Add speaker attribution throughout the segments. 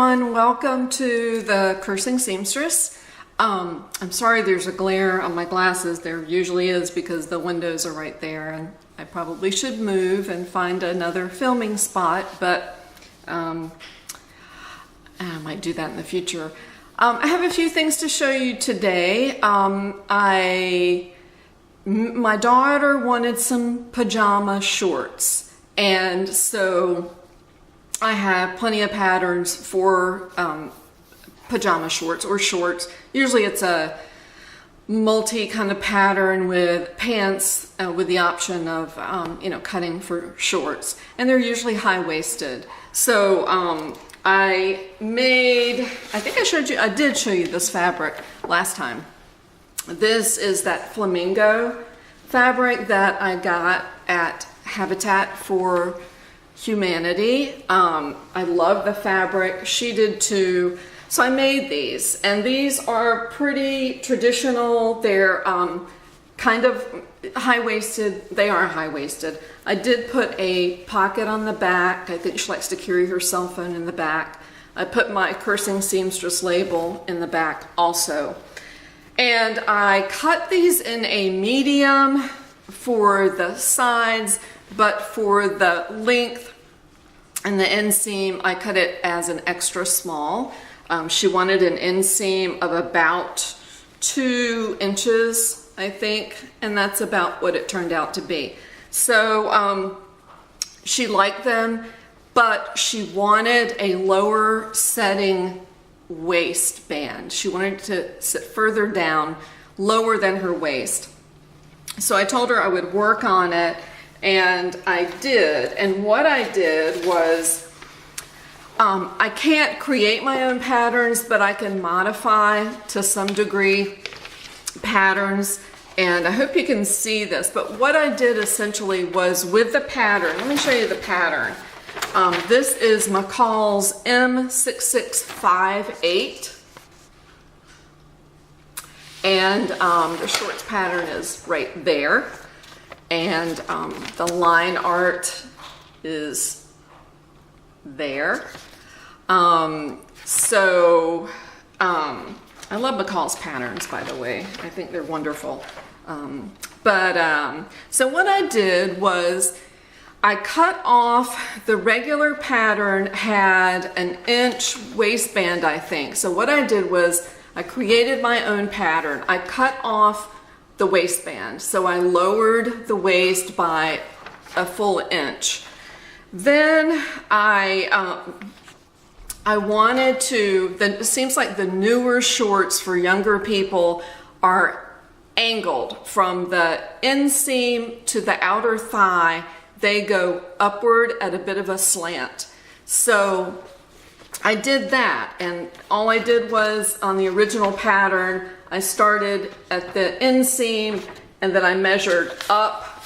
Speaker 1: everyone, welcome to the Cursing Seamstress. I'm sorry there's a glare on my glasses. There usually is because the windows are right there, and I probably should move and find another filming spot, but I might do that in the future. I have a few things to show you today. My daughter wanted some pajama shorts, and so I have plenty of patterns for pajama shorts or shorts. Usually it's a multi kind of pattern with pants with the option of cutting for shorts, and they're usually high-waisted. So I did show you this fabric last time. This is that flamingo fabric that I got at Habitat for Humanity. I love the fabric. She did too. So I made these, and these are pretty traditional. They're kind of high-waisted. They are high-waisted. I did put a pocket on the back. I think she likes to carry her cell phone in the back. I put my Cursing Seamstress label in the back also. And I cut these in a medium for the sides, but for the length and the inseam, I cut it as an extra small. She wanted an inseam of about 2 inches, I think, and that's about what it turned out to be. So she liked them, but she wanted a lower setting waistband. She wanted to sit further down, lower than her waist. So I told her I would work on it, and I did. And what I did was, I can't create my own patterns, but I can modify to some degree patterns, and I hope you can see this. But what I did essentially was with the pattern, let me show you the pattern. This is McCall's M6658, and the shorts pattern is right there, and the line art is there. I love McCall's patterns, by the way. I think they're wonderful. So what I did was I cut off the regular pattern, had an inch waistband, I think. So what I did was I created my own pattern. I cut off the waistband. So I lowered the waist by a full inch. Then I wanted to, it seems like the newer shorts for younger people are angled from the inseam to the outer thigh. They go upward at a bit of a slant. So I did that, and all I did was on the original pattern, I started at the inseam, and then I measured up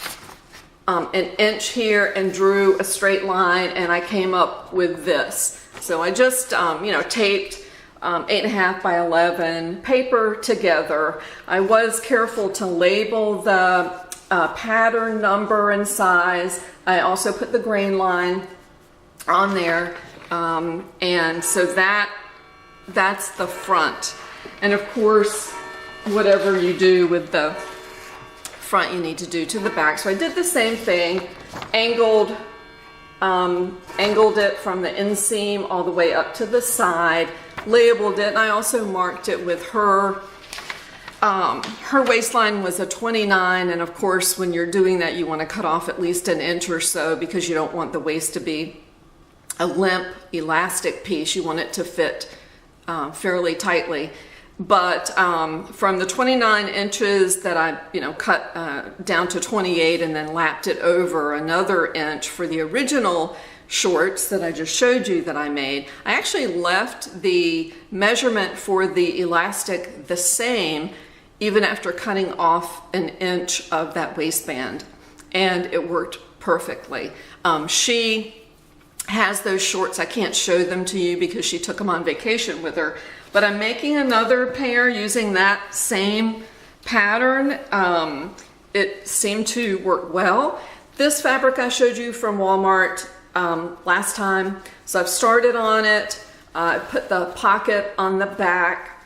Speaker 1: an inch here and drew a straight line, and I came up with this. So I just taped 8.5 by 11 paper together. I was careful to label the pattern number and size. I also put the grain line on there, and so that's the front. And of course, whatever you do with the front, you need to do to the back. So I did the same thing, angled it from the inseam all the way up to the side, labeled it, and I also marked it with her waistline was a 29, and of course when you're doing that you want to cut off at least an inch or so because you don't want the waist to be a limp elastic piece. You want it to fit fairly tightly. But from the 29 inches that I cut down to 28 and then lapped it over another inch for the original shorts that I just showed you that I made, I actually left the measurement for the elastic the same even after cutting off an inch of that waistband, and it worked perfectly. She has those shorts. I can't show them to you because she took them on vacation with her, but I'm making another pair using that same pattern. It seemed to work well. This fabric I showed you from Walmart last time, so I've started on it. I put the pocket on the back.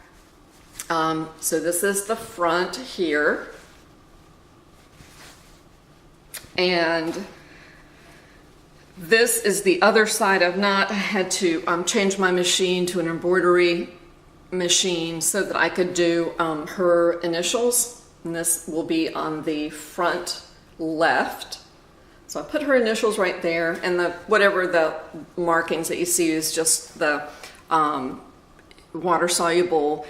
Speaker 1: So this is the front here. And this is the other side. I had to change my machine to an embroidery machine so that I could do her initials. And this will be on the front left. So I put her initials right there, and whatever the markings that you see is just the water-soluble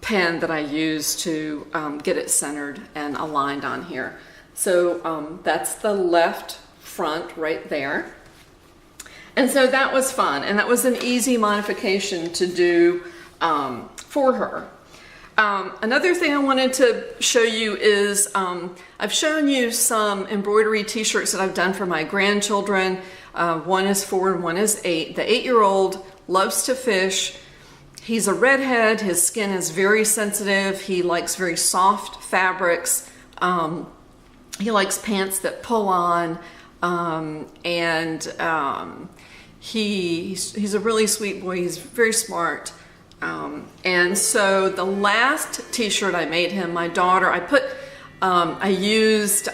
Speaker 1: pen that I use to get it centered and aligned on here. So that's the left front right there. And so that was fun, and that was an easy modification to do for her. Another thing I wanted to show you is I've shown you some embroidery t-shirts that I've done for my grandchildren. One is 4 and one is 8. The 8-year-old loves to fish. He's a redhead. His skin is very sensitive. He likes very soft fabrics. He likes pants that pull on. He's a really sweet boy. He's very smart. And so the last t-shirt I made him, my daughter, I used,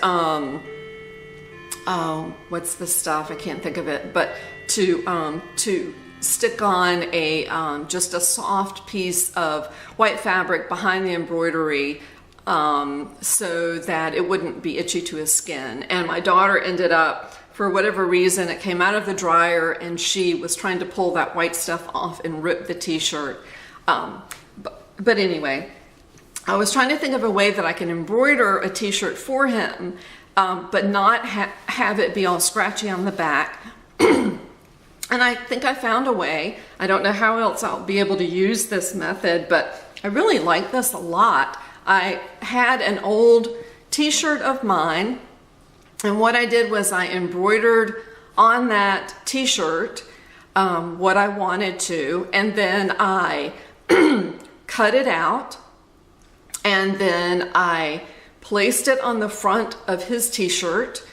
Speaker 1: what's the stuff? I can't think of it, but to stick on just a soft piece of white fabric behind the embroidery, so that it wouldn't be itchy to his skin. And my daughter ended up, for whatever reason, it came out of the dryer and she was trying to pull that white stuff off and rip the t-shirt. But anyway, I was trying to think of a way that I can embroider a t-shirt for him, but not have it be all scratchy on the back. And I think I found a way. I don't know how else I'll be able to use this method, but I really like this a lot. I had an old t-shirt of mine, and what I did was I embroidered on that t-shirt what I wanted to, and then I cut it out, and then I placed it on the front of his t-shirt,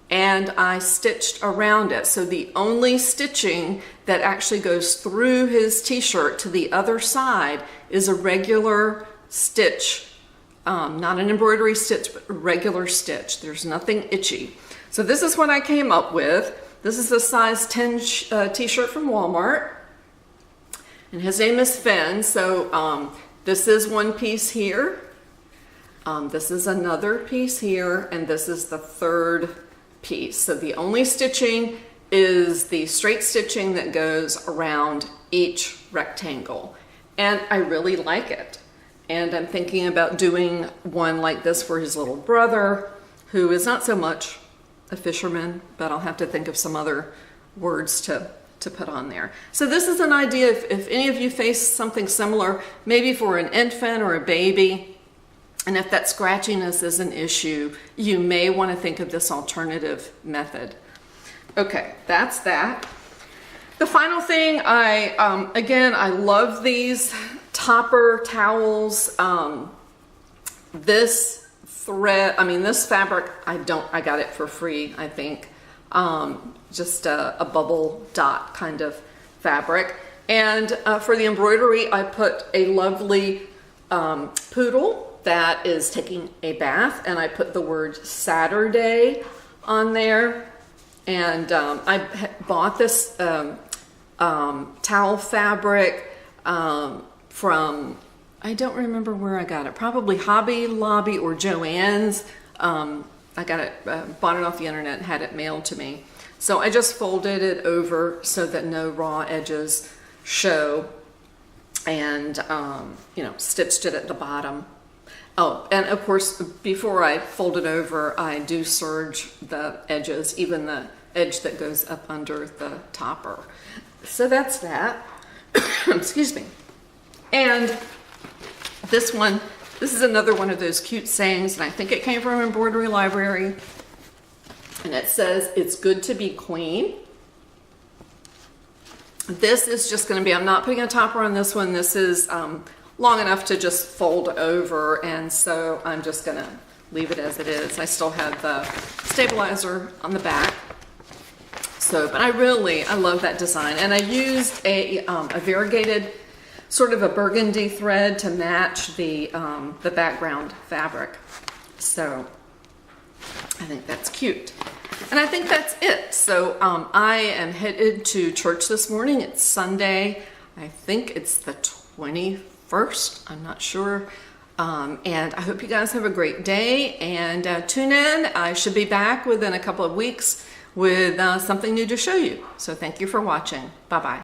Speaker 1: and I stitched around it. So the only stitching that actually goes through his t-shirt to the other side is a regular stitch, not an embroidery stitch, but a regular stitch. There's nothing itchy. So this is what I came up with. This is the size 10 t-shirt from Walmart, and his name is Finn. So this is one piece here, this is another piece here, and this is the third piece. So the only stitching is the straight stitching that goes around each rectangle, and I really like it. And I'm thinking about doing one like this for his little brother, who is not so much a fisherman, but I'll have to think of some other words to put on there. So this is an idea if any of you face something similar, maybe for an infant or a baby, and if that scratchiness is an issue, you may want to think of this alternative method. Okay, that's that. The final thing, again, I love these topper towels. This thread, this fabric, I got it for free, I think. Just a bubble dot kind of fabric. And for the embroidery, I put a lovely poodle that is taking a bath, and I put the word Saturday on there. And I bought this towel fabric from, I don't remember where I got it, probably Hobby Lobby or Joann's. I got it, bought it off the internet and had it mailed to me. So I just folded it over so that no raw edges show, and stitched it at the bottom. Oh, and of course, before I fold it over, I do serge the edges, even the edge that goes up under the topper. So that's that. Excuse me. And this one, this is another one of those cute sayings, and I think it came from Embroidery Library. And it says, "It's good to be queen." This is just going to be, I'm not putting a topper on this one. This is long enough to just fold over, and so I'm just going to leave it as it is. I still have the stabilizer on the back. So, but I love that design. And I used a variegated, sort of a burgundy thread to match the background fabric. So I think that's cute. And I think that's it. So I am headed to church this morning. It's Sunday. I think it's the 21st. I'm not sure. And I hope you guys have a great day, and tune in. I should be back within a couple of weeks with something new to show you. So thank you for watching. Bye-bye.